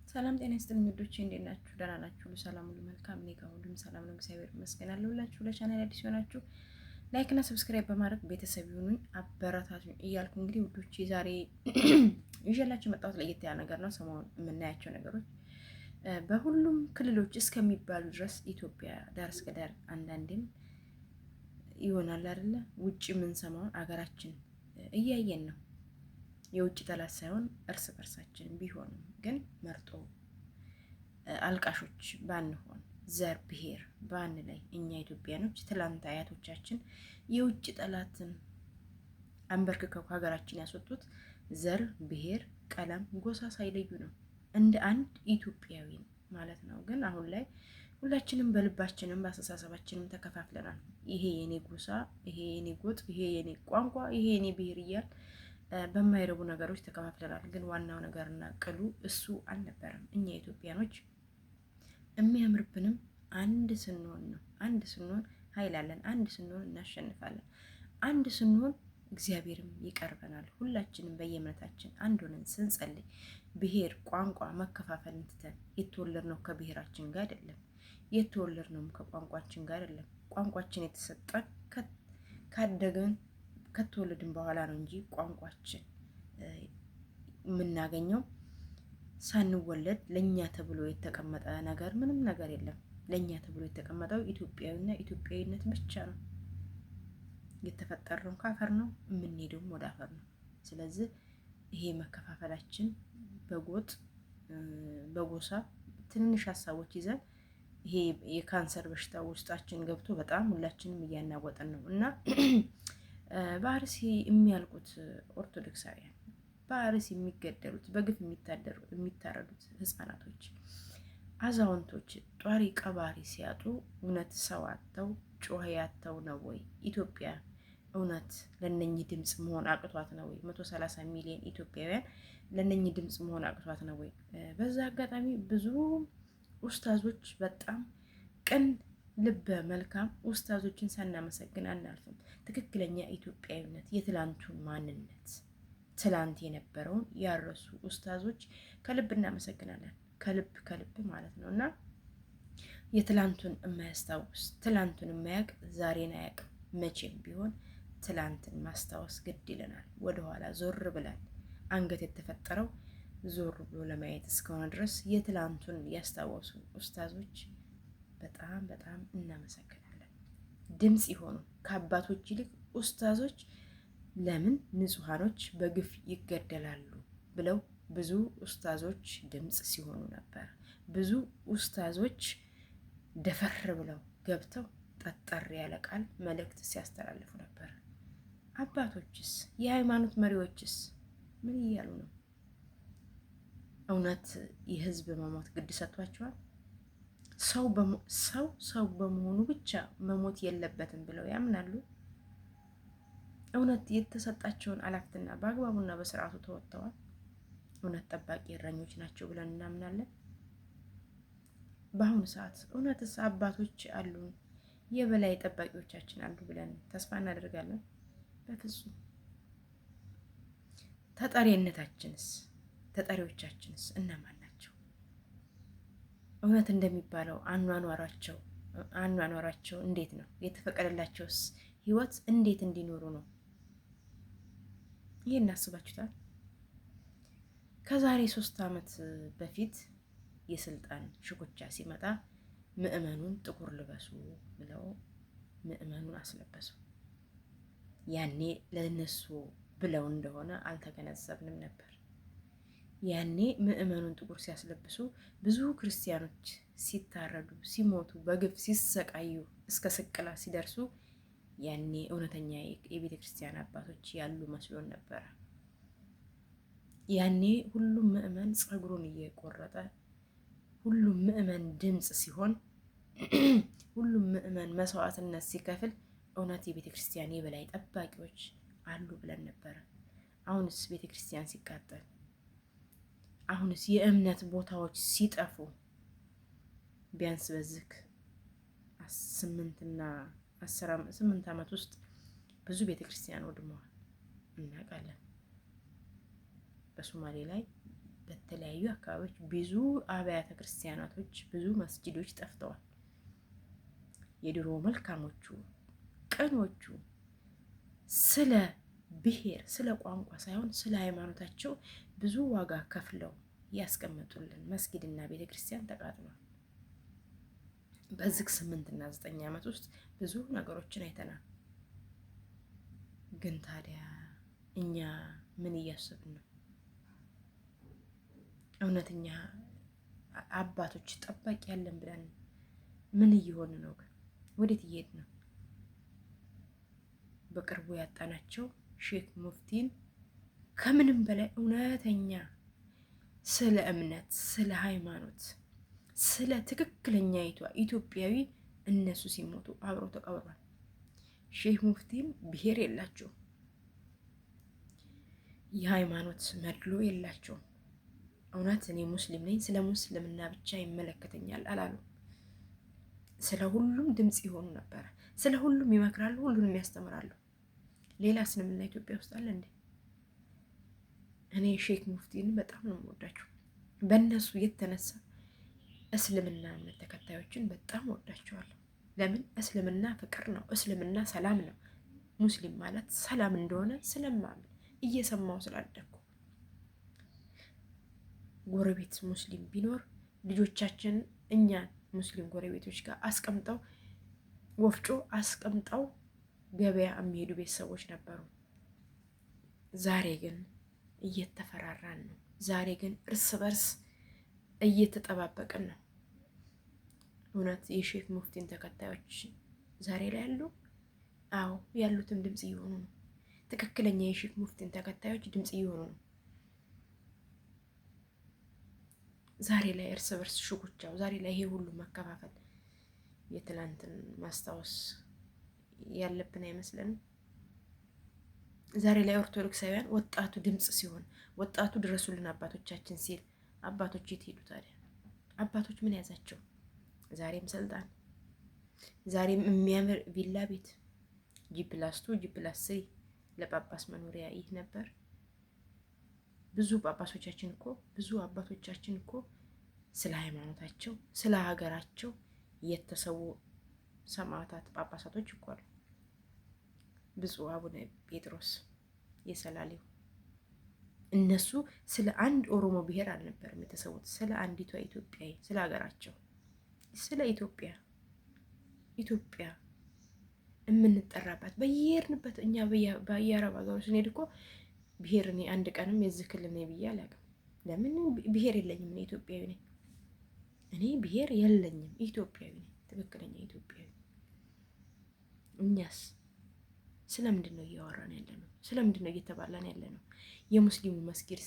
ሰላም ጤና ይስጥልኝ ውዶቼ፣ እንዴት ናችሁ? ደህና ናችሁ? ሁሉ ሰላም፣ ሁሉ መልካም። እኔ ጋር ሁሉም ሰላም ነው፣ እግዚአብሔር ይመስገን። አለሁላችሁ። ለቻናል አዲስ ሆናችሁ ላይክ እና ሰብስክራይብ በማድረግ ቤተሰብ ይሁኑኝ፣ አበረታቱኝ እያልኩ እንግዲህ ውዶቼ ዛሬ ይዤላችሁ የመጣሁት ለየት ያለ ነገር ነው። ሰሞኑን የምናያቸው ነገሮች በሁሉም ክልሎች እስከሚባሉ ድረስ ኢትዮጵያ ዳር እስከ ዳር አንዳንዴም ይሆናል አይደለ? ውጭ የምንሰማውን አገራችን እያየን ነው። የውጭ ጠላት ሳይሆን እርስ በርሳችን ቢሆንም ግን መርጦ አልቃሾች ባንሆን ዘር ብሔር ባንለይ እኛ ኢትዮጵያኖች ትላንት አያቶቻችን የውጭ ጠላትን አንበርክከው ከሀገራችን ያስወጡት ዘር ብሔር ቀለም ጎሳ ሳይለዩ ነው፣ እንደ አንድ ኢትዮጵያዊ ማለት ነው። ግን አሁን ላይ ሁላችንም በልባችንም በአስተሳሰባችንም ተከፋፍለናል። ይሄ የኔ ጎሳ፣ ይሄ የኔ ጎጥ፣ ይሄ የኔ ቋንቋ፣ ይሄ የኔ ብሔር እያል በማይረቡ ነገሮች ተከፋፍለናል። ግን ዋናው ነገርና ቅሉ እሱ አልነበረም። እኛ ኢትዮጵያኖች የሚያምርብንም አንድ ስንሆን ነው። አንድ ስንሆን ኃይል አለን። አንድ ስንሆን እናሸንፋለን። አንድ ስንሆን እግዚአብሔርም ይቀርበናል። ሁላችንም በየእምነታችን አንድ ሆነን ስንጸልይ ብሔር ቋንቋ መከፋፈልን ትተን የተወለድነው ከብሔራችን ጋር አይደለም፣ የተወለድነውም ከቋንቋችን ጋር አይደለም። ቋንቋችን የተሰጠን ካደገን ከተወለድን በኋላ ነው እንጂ ቋንቋችን የምናገኘው ሳንወለድ ለእኛ ተብሎ የተቀመጠ ነገር ምንም ነገር የለም። ለእኛ ተብሎ የተቀመጠው ኢትዮጵያዊና ኢትዮጵያዊነት ብቻ ነው። የተፈጠርነው ከአፈር ነው፣ የምንሄደውም ወደ አፈር ነው። ስለዚህ ይሄ መከፋፈላችን በጎጥ በጎሳ ትንንሽ ሀሳቦች ይዘን ይሄ የካንሰር በሽታ ውስጣችን ገብቶ በጣም ሁላችንም እያናወጠን ነው እና በአርሲ የሚያልቁት ኦርቶዶክሳውያን፣ በአርሲ የሚገደሉት በግፍ የሚታረዱት ህፃናቶች፣ አዛውንቶች ጧሪ ቀባሪ ሲያጡ እውነት ሰው አጥተው ጮኸ ያተው ነው ወይ? ኢትዮጵያ እውነት ለነኚህ ድምፅ መሆን አቅቷት ነው ወይ? 130 ሚሊዮን ኢትዮጵያውያን ለነኚህ ድምፅ መሆን አቅቷት ነው ወይ? በዛ አጋጣሚ ብዙ ኡስታዞች በጣም ቅን ልበ መልካም ኡስታዞችን ሳናመሰግን አናልፍም። ትክክለኛ ኢትዮጵያዊነት የትላንቱን ማንነት ትላንት የነበረውን ያረሱ ኡስታዞች ከልብ እናመሰግናለን። ከልብ ማለት ነው። እና የትላንቱን የማያስታውስ ትላንቱን የማያውቅ ዛሬን አያውቅም። መቼም ቢሆን ትላንትን ማስታወስ ግድ ይለናል። ወደኋላ ዞር ብለን አንገት የተፈጠረው ዞር ብሎ ለማየት እስከሆነ ድረስ የትላንቱን ያስታወሱ ኡስታዞች በጣም በጣም እናመሰግናለን። ድምፅ የሆኑ ከአባቶች ይልቅ ኡስታዞች ለምን ንጹሐኖች በግፍ ይገደላሉ ብለው ብዙ ኡስታዞች ድምፅ ሲሆኑ ነበር። ብዙ ኡስታዞች ደፈር ብለው ገብተው ጠጠር ያለ ቃል መልእክት ሲያስተላልፉ ነበር። አባቶችስ የሃይማኖት መሪዎችስ ምን እያሉ ነው? እውነት የህዝብ መሞት ግድ ሰጥቷቸዋል? ሰው በመሆኑ ብቻ መሞት የለበትም ብለው ያምናሉ? እውነት የተሰጣቸውን ኃላፊነት በአግባቡና በስርዓቱ ተወጥተዋል? እውነት ጠባቂ እረኞች ናቸው ብለን እናምናለን? በአሁኑ ሰዓት እውነትስ አባቶች አሉን፣ የበላይ ጠባቂዎቻችን አሉ ብለን ተስፋ እናደርጋለን? በፍጹም። ተጠሪዎቻችንስ እነማን ናቸው? እውነት እንደሚባለው አኗኗራቸው እንዴት ነው? የተፈቀደላቸውስ ህይወት እንዴት እንዲኖሩ ነው? ይሄን እናስባችሁታል? ከዛሬ 3 ዓመት በፊት የስልጣን ሽኩቻ ሲመጣ ምዕመኑን ጥቁር ልበሱ ብለው ምዕመኑን አስለበሱ። ያኔ ለነሱ ብለው እንደሆነ አልተገነዘብንም ነበር። ያኔ ምዕመኑን ጥቁር ሲያስለብሱ ብዙ ክርስቲያኖች ሲታረዱ፣ ሲሞቱ፣ በግፍ ሲሰቃዩ እስከ ስቅላት ሲደርሱ ያኔ እውነተኛ የቤተ ክርስቲያን አባቶች ያሉ መስሎን ነበረ። ያኔ ሁሉም ምዕመን ፀጉሩን እየቆረጠ ሁሉም ምዕመን ድምፅ ሲሆን ሁሉም ምዕመን መስዋዕትነት ሲከፍል እውነት የቤተ ክርስቲያን የበላይ ጠባቂዎች አሉ ብለን ነበረ። አሁንስ ቤተ ክርስቲያን ሲቃጠል፣ አሁንስ የእምነት ቦታዎች ሲጠፉ ቢያንስ በዚህ 8 ዓመት ውስጥ ብዙ ቤተ ክርስቲያን ወድመዋል እናውቃለን። በሶማሌ ላይ በተለያዩ አካባቢዎች ብዙ አብያተ ክርስቲያናቶች፣ ብዙ መስጂዶች ጠፍተዋል። የድሮ መልካሞቹ ቅኖቹ ስለ ብሔር ስለ ቋንቋ ሳይሆን ስለ ሃይማኖታቸው ብዙ ዋጋ ከፍለው ያስቀመጡልን መስጊድና ቤተ ክርስቲያን ተቃጥሏል። በዚህ 8 እና 9 ዓመት ውስጥ ብዙ ነገሮችን አይተናል። ግን ታዲያ እኛ ምን እያሰብን ነው? እውነተኛ አባቶች ጠባቂ ያለን ብለን ምን እየሆን ነው? ግን ወዴት እየሄድ ነው? በቅርቡ ያጣናቸው ሼክ ሙፍቲን ከምንም በላይ እውነተኛ ስለ እምነት፣ ስለ ሃይማኖት፣ ስለ ትክክለኛይቷ ኢትዮጵያዊ እነሱ ሲሞቱ አብረው ተቀብሯል። ሼክ ሙፍቲም ብሔር የላቸውም፣ የሃይማኖት መድሎ የላቸውም። እውነት እኔ ሙስሊም ነኝ፣ ስለ ሙስልምና ብቻ ይመለከተኛል አላሉ። ስለ ሁሉም ድምፅ ይሆኑ ነበረ። ስለ ሁሉም ይመክራሉ፣ ሁሉንም ያስተምራሉ። ሌላ እስልምና ኢትዮጵያ ውስጥ አለ እንዴ? እኔ ሼክ ሙፍቲን በጣም ነው የምወዳቸው። በእነሱ የተነሳ እስልምና እምነት ተከታዮችን በጣም ወዳቸዋለሁ። ለምን? እስልምና ፍቅር ነው፣ እስልምና ሰላም ነው። ሙስሊም ማለት ሰላም እንደሆነ ስለማምን እየሰማው ስላደኩ ጎረቤት ሙስሊም ቢኖር ልጆቻችን እኛን ሙስሊም ጎረቤቶች ጋር አስቀምጠው ወፍጮ አስቀምጠው ገበያ የሚሄዱ ቤተሰቦች ነበሩ። ዛሬ ግን እየተፈራራን ነው። ዛሬ ግን እርስ በርስ እየተጠባበቅን ነው። እውነት የሼክ ሙፍቲን ተከታዮች ዛሬ ላይ ያሉ? አዎ ያሉትም ድምፅ እየሆኑ ነው። ትክክለኛ የሼክ ሙፍቲን ተከታዮች ድምፅ እየሆኑ ነው። ዛሬ ላይ እርስ በርስ ሽኩቻው፣ ዛሬ ላይ ይሄ ሁሉ መከፋፈል የትላንትን ማስታወስ ያለብን አይመስለንም። ዛሬ ላይ ኦርቶዶክሳውያን ወጣቱ ድምፅ ሲሆን፣ ወጣቱ ድረሱልን አባቶቻችን ሲል፣ አባቶች የት ሄዱ ታዲያ? አባቶች ምን ያዛቸው? ዛሬም ስልጣን፣ ዛሬም የሚያምር ቪላ ቤት ጂ+2 ጂ+3 ለጳጳስ መኖሪያ ይህ ነበር። ብዙ ጳጳሶቻችን እኮ ብዙ አባቶቻችን እኮ ስለ ሃይማኖታቸው ስለ ሀገራቸው የተሰዉ ሰማዕታት ጳጳሳቶች እኮ አሉ። ብፁዕ አቡነ ጴጥሮስ የሰላሌው እነሱ ስለ አንድ ኦሮሞ ብሔር አልነበረም የተሰዉት፣ ስለ አንዲቷ ኢትዮጵያዊ፣ ስለ ሀገራቸው፣ ስለ ኢትዮጵያ የምንጠራባት በየሄድንበት እኛ በየአረብ ሀገሩ ስንሄድ እኮ ብሔር እኔ አንድ ቀንም የዚህ ክልል ነኝ ብዬ አላውቅም። ለምን? ብሔር የለኝም። እኔ ኢትዮጵያዊ ነኝ። እኔ ብሔር የለኝም፣ ኢትዮጵያዊ ነኝ፣ ትክክለኛ ኢትዮጵያዊ። እኛስ ስለምንድን ነው እያወራን ያለ ነው? ስለምንድን ነው እየተባላን ያለ ነው? የሙስሊሙ መስጊድ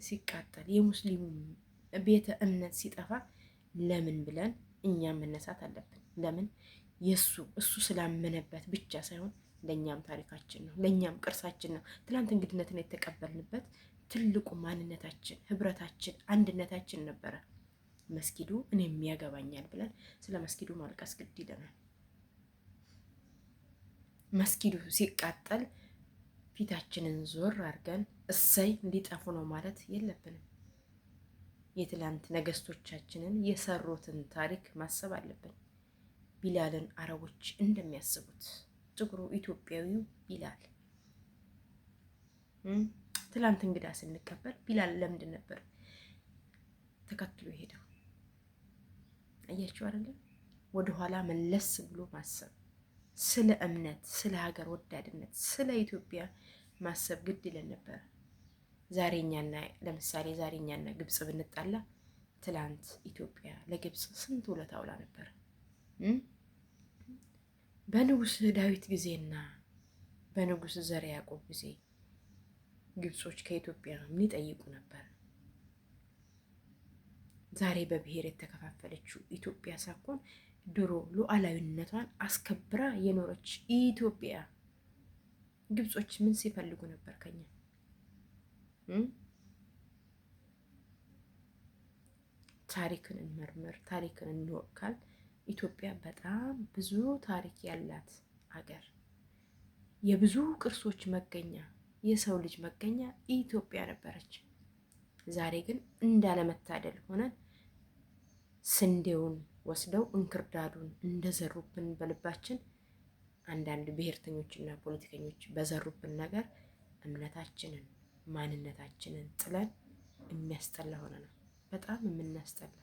ሲቃጠል፣ የሙስሊሙ ቤተ እምነት ሲጠፋ ለምን ብለን እኛም መነሳት አለብን። ለምን? እሱ ስላመነበት ብቻ ሳይሆን ለእኛም ታሪካችን ነው፣ ለእኛም ቅርሳችን ነው። ትናንት እንግድነትን የተቀበልንበት ትልቁ ማንነታችን፣ ህብረታችን፣ አንድነታችን ነበረ። መስጊዱ እኔም ያገባኛል ብለን ስለ መስጊዱ ማልቀስ ግድ ይለናል። መስጊዱ ሲቃጠል ፊታችንን ዞር አድርገን እሰይ እንዲጠፉ ነው ማለት የለብንም። የትላንት ነገስቶቻችንን የሰሩትን ታሪክ ማሰብ አለብን። ቢላልን አረቦች እንደሚያስቡት ጥቁሩ ኢትዮጵያዊው ቢላል ትላንት እንግዳ ስንቀበል ቢላል ለምንድን ነበር ተከትሎ ሄደው? አያችሁ አይደለም? ወደኋላ መለስ ብሎ ማሰብ፣ ስለ እምነት፣ ስለ ሀገር ወዳድነት፣ ስለ ኢትዮጵያ ማሰብ ግድ ይለን ነበር። ለምሳሌ ዛሬኛና ግብጽ ብንጣላ ትላንት ኢትዮጵያ ለግብጽ ስንት ውለታ ውላ ነበር። በንጉስ ዳዊት ጊዜና በንጉስ ዘርዓ ያዕቆብ ጊዜ ግብጾች ከኢትዮጵያ ምን ይጠይቁ ነበር? ዛሬ በብሔር የተከፋፈለችው ኢትዮጵያ ሳይሆን ድሮ ሉዓላዊነቷን አስከብራ የኖረች ኢትዮጵያ ግብጾች ምን ሲፈልጉ ነበር ከኛ? ታሪክን እንመርምር፣ ታሪክን እንወቃል። ኢትዮጵያ በጣም ብዙ ታሪክ ያላት አገር፣ የብዙ ቅርሶች መገኛ፣ የሰው ልጅ መገኛ ኢትዮጵያ ነበረች። ዛሬ ግን እንዳለመታደል ሆነን ስንዴውን ወስደው እንክርዳዱን እንደዘሩብን በልባችን አንዳንድ ብሔርተኞችና ፖለቲከኞች በዘሩብን ነገር እምነታችንን ማንነታችንን ጥለን የሚያስጠላ ሆነ ነው። በጣም የምናስጠላ።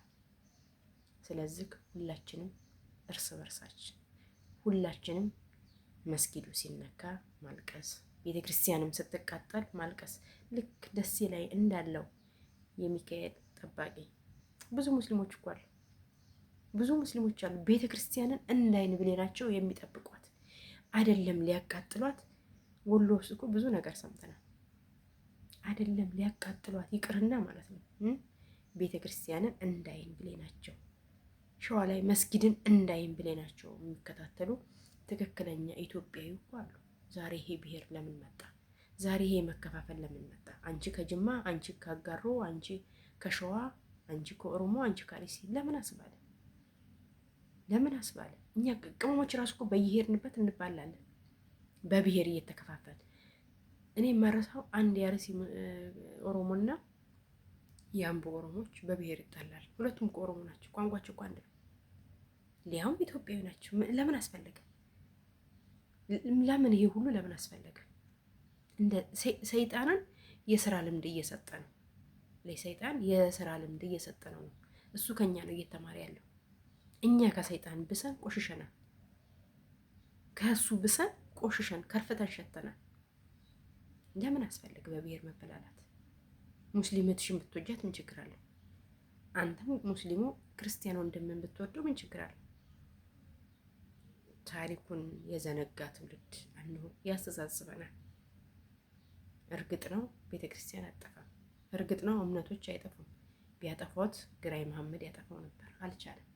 ስለዚህ ሁላችንም እርስ በርሳችን ሁላችንም መስጊዱ ሲነካ ማልቀስ፣ ቤተ ክርስቲያንም ስትቃጠል ማልቀስ። ልክ ደሴ ላይ እንዳለው የሚካኤል ጠባቂ ብዙ ሙስሊሞች እኮ አሉ። ብዙ ሙስሊሞች አሉ ቤተ ክርስቲያንን እንዳይን ብሌናቸው የሚጠብቋት አይደለም ሊያቃጥሏት። ወሎ ውስጥ እኮ ብዙ ነገር ሰምተናል። አይደለም ሊያቃጥሏት ይቅርና ማለት ነው ቤተ ክርስቲያንን እንዳይን ብሌናቸው፣ ሸዋ ላይ መስጊድን እንዳይን ብሌናቸው የሚከታተሉ ትክክለኛ ኢትዮጵያዊ እኮ አሉ። ዛሬ ይሄ ብሔር ለምን መጣ? ዛሬ ይሄ መከፋፈል ለምን መጣ? አንቺ ከጅማ፣ አንቺ ካጋሮ፣ አንቺ ከሸዋ፣ አንቺ ከኦሮሞ፣ አንቺ ከአርሲ ለምን አስባለ? ለምን አስባለ? እኛ ቅመሞች ራሱ እኮ በየሄድንበት እንባላለን በብሔር እየተከፋፈል። እኔ የማረሳው አንድ የአርሲ ኦሮሞና የአምቦ ኦሮሞች በብሔር ይጣላል። ሁለቱም ከኦሮሞ ናቸው። ቋንቋቸው እኮ አንድ ነው። ሊያውም ኢትዮጵያዊ ናቸው። ለምን አስፈለገ? ለምን ይሄ ሁሉ ለምን አስፈለገ? እንደ ሰይጣንን የስራ ልምድ እየሰጠ ነው። ለሰይጣን የስራ ልምድ እየሰጠ ነው። እሱ ከኛ ነው እየተማረ ያለው። እኛ ከሰይጣን ብሰን ቆሽሸናል። ከሱ ብሰን ቆሽሸን ከርፍተን ሸተናል። ለምን አስፈለገ በብሔር መበላላት? ሙስሊምትሽን ብትወጃት ምን ችግር አለው? አንተም ሙስሊሙ ክርስቲያን ወንድምን ብትወደው ምን ችግር አለው? ታሪኩን የዘነጋ ትውልድ አንሆን ያስተሳስበናል። እርግጥ ነው ቤተ ክርስቲያን አጠፋም። እርግጥ ነው እምነቶች አይጠፉም። ቢያጠፏት ግራኝ መሐመድ ያጠፋው ነበር፣ አልቻለም።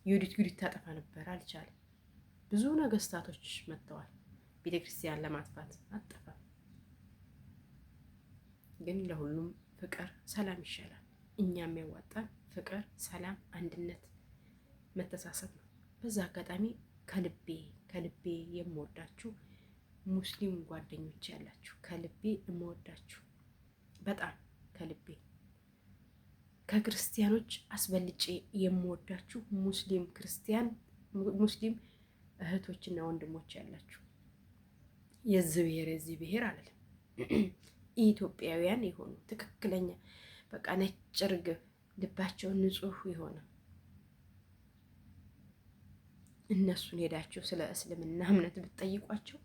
ዩዲት ታጠፋ ነበር፣ አልቻለም። ብዙ ነገስታቶች መጥተዋል ቤተ ክርስቲያን ለማጥፋት፣ አጠፋም። ግን ለሁሉም ፍቅር፣ ሰላም ይሻላል። እኛ የሚያዋጣን ፍቅር፣ ሰላም፣ አንድነት፣ መተሳሰብ ነው። በዛ አጋጣሚ ከልቤ የምወዳችሁ ሙስሊም ጓደኞች ያላችሁ ከልቤ የምወዳችሁ በጣም ከልቤ፣ ከክርስቲያኖች አስበልጬ የምወዳችሁ ሙስሊም እህቶችና ወንድሞች ያላችሁ የዚህ ብሔር አለለም ኢትዮጵያውያን የሆኑ ትክክለኛ በቃ ነጭ ርግብ ልባቸውን ንጹህ የሆነ እነሱን ሄዳችሁ ስለ እስልምና እምነት ብትጠይቋቸው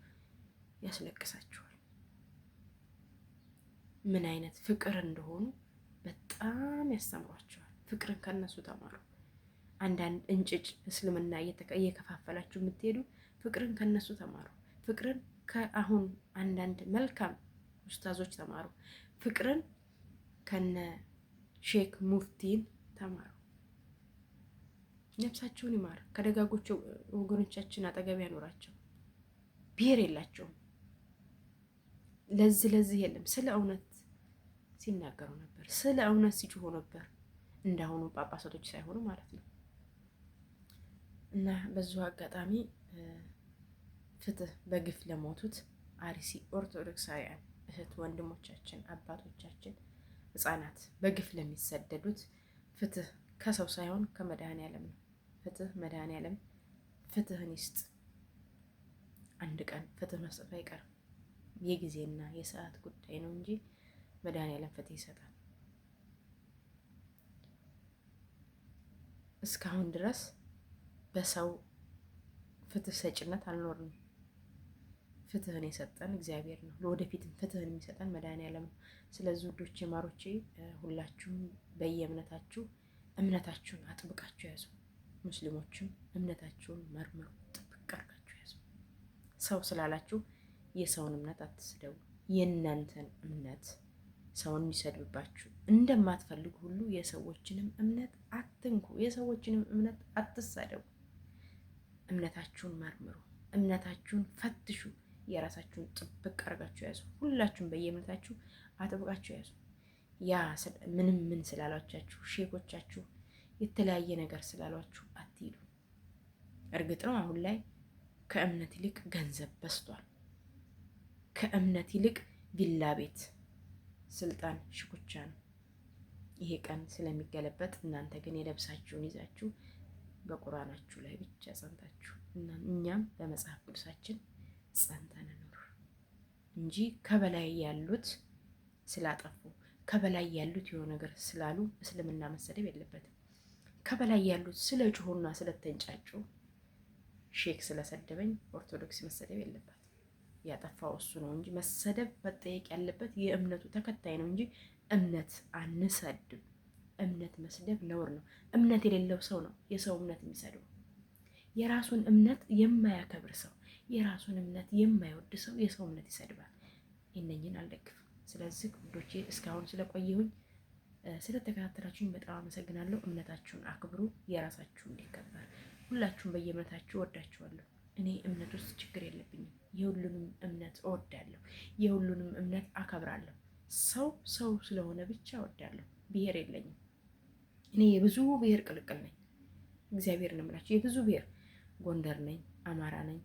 ያስለቅሳችኋል። ምን አይነት ፍቅር እንደሆኑ በጣም ያስተምሯቸዋል። ፍቅርን ከነሱ ተማሩ። አንዳንድ እንጭጭ እስልምና እየከፋፈላችሁ የምትሄዱ ፍቅርን ከነሱ ተማሩ። ፍቅርን ከአሁን አንዳንድ መልካም ኡስታዞች ተማሩ። ፍቅርን ከነ ሼክ ሙፍቲን ተማሩ። ነፍሳቸውን ይማር። ከደጋጎቹ ወገኖቻችን አጠገብ ያኖራቸው። ብሔር የላቸውም። ለዚህ የለም። ስለ እውነት ሲናገሩ ነበር። ስለ እውነት ሲጮሁ ነበር። እንዳሁኑ ጳጳሳቶች ሳይሆኑ ማለት ነው። እና በዚሁ አጋጣሚ ፍትህ በግፍ ለሞቱት አርሲ ኦርቶዶክሳውያን እህት ወንድሞቻችን፣ አባቶቻችን፣ ህፃናት በግፍ ለሚሰደዱት ፍትህ ከሰው ሳይሆን ከመድኃኔዓለም ነው። ፍትህ መድኃኔዓለም ፍትህን ይስጥ። አንድ ቀን ፍትህ መስጠት አይቀርም። የጊዜና የሰዓት ጉዳይ ነው እንጂ መድኃኔዓለም ፍትህ ይሰጣል። እስካሁን ድረስ በሰው ፍትህ ሰጭነት አልኖርንም። ፍትህን የሰጠን እግዚአብሔር ነው። ለወደፊትም ፍትህን የሚሰጠን መድኃኔዓለም ነው። ስለዚህ ውዶቼ ማሮቼ ሁላችሁም በየእምነታችሁ እምነታችሁን አጥብቃችሁ ያዙ። ሙስሊሞችም እምነታችሁን መርምሩ፣ ጥብቅ አድርጋችሁ ያዙ። ሰው ስላላችሁ የሰውን እምነት አትስደቡ። የእናንተን እምነት ሰውን የሚሰድብባችሁ እንደማትፈልጉ ሁሉ የሰዎችንም እምነት አትንኩ፣ የሰዎችንም እምነት አትሳደቡ። እምነታችሁን መርምሩ፣ እምነታችሁን ፈትሹ፣ የራሳችሁን ጥብቅ አድርጋችሁ ያዙ። ሁላችሁም በየእምነታችሁ አጥብቃችሁ ያዙ። ያ ምን ስላሏቻችሁ ሼኮቻችሁ የተለያየ ነገር ስላሏችሁ አትሂዱ። እርግጥ ነው አሁን ላይ ከእምነት ይልቅ ገንዘብ በዝቷል። ከእምነት ይልቅ ቪላ ቤት ስልጣን ሽኩቻ ነው። ይሄ ቀን ስለሚገለበጥ እናንተ ግን የለብሳችሁን ይዛችሁ በቁርአናችሁ ላይ ብቻ ጸንታችሁ እኛም በመጽሐፍ ቅዱሳችን ጸንተን እንኑር እንጂ ከበላይ ያሉት ስላጠፉ ከበላይ ያሉት የሆነ ነገር ስላሉ እስልምና መሰደብ የለበትም። ከበላይ ያሉት ስለ ጮሁና ስለተንጫጩ ሼክ ስለሰደበኝ ኦርቶዶክስ መሰደብ የለበትም። ያጠፋው እሱ ነው እንጂ መሰደብ መጠየቅ ያለበት የእምነቱ ተከታይ ነው እንጂ እምነት አንሰድም። እምነት መስደብ ነውር ነው። እምነት የሌለው ሰው ነው የሰው እምነት የሚሰድበው። የራሱን እምነት የማያከብር ሰው፣ የራሱን እምነት የማይወድ ሰው የሰው እምነት ይሰድባል። ይነኝን አልደግፍም። ስለዚህ ውዶቼ እስካሁን ስለቆየሁኝ ስለተከታተላችሁኝ በጣም አመሰግናለሁ። እምነታችሁን አክብሩ፣ የራሳችሁ እንዲከበር። ሁላችሁም በየእምነታችሁ እወዳችኋለሁ። እኔ እምነት ውስጥ ችግር የለብኝም። የሁሉንም እምነት እወዳለሁ፣ የሁሉንም እምነት አከብራለሁ። ሰው ስለሆነ ብቻ እወዳለሁ። ብሔር የለኝም። እኔ የብዙ ብሔር ቅልቅል ነኝ። እግዚአብሔር ነው የምላችሁ። የብዙ ብሔር ጎንደር ነኝ፣ አማራ ነኝ፣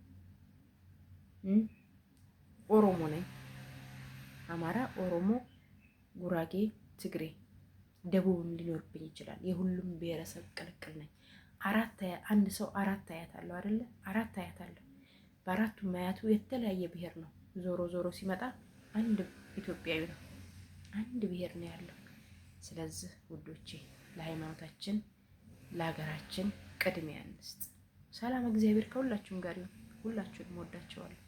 ኦሮሞ ነኝ። አማራ፣ ኦሮሞ፣ ጉራጌ፣ ትግሬ፣ ደቡብም ሊኖርብኝ ይችላል። የሁሉም ብሔረሰብ ቅልቅል ነኝ። አንድ ሰው አራት አያት አለው አይደለ? አራት አያት አለው። በአራቱም አያቱ የተለያየ ብሔር ነው። ዞሮ ዞሮ ሲመጣ አንድ ኢትዮጵያዊ ነው። አንድ ብሔር ነው ያለው። ስለዚህ ውዶቼ ለሃይማኖታችን ለሀገራችን ቅድሚያ እንስጥ። ሰላም እግዚአብሔር ከሁላችሁም ጋር ይሁን። ሁላችሁንም ወዳቸዋለሁ።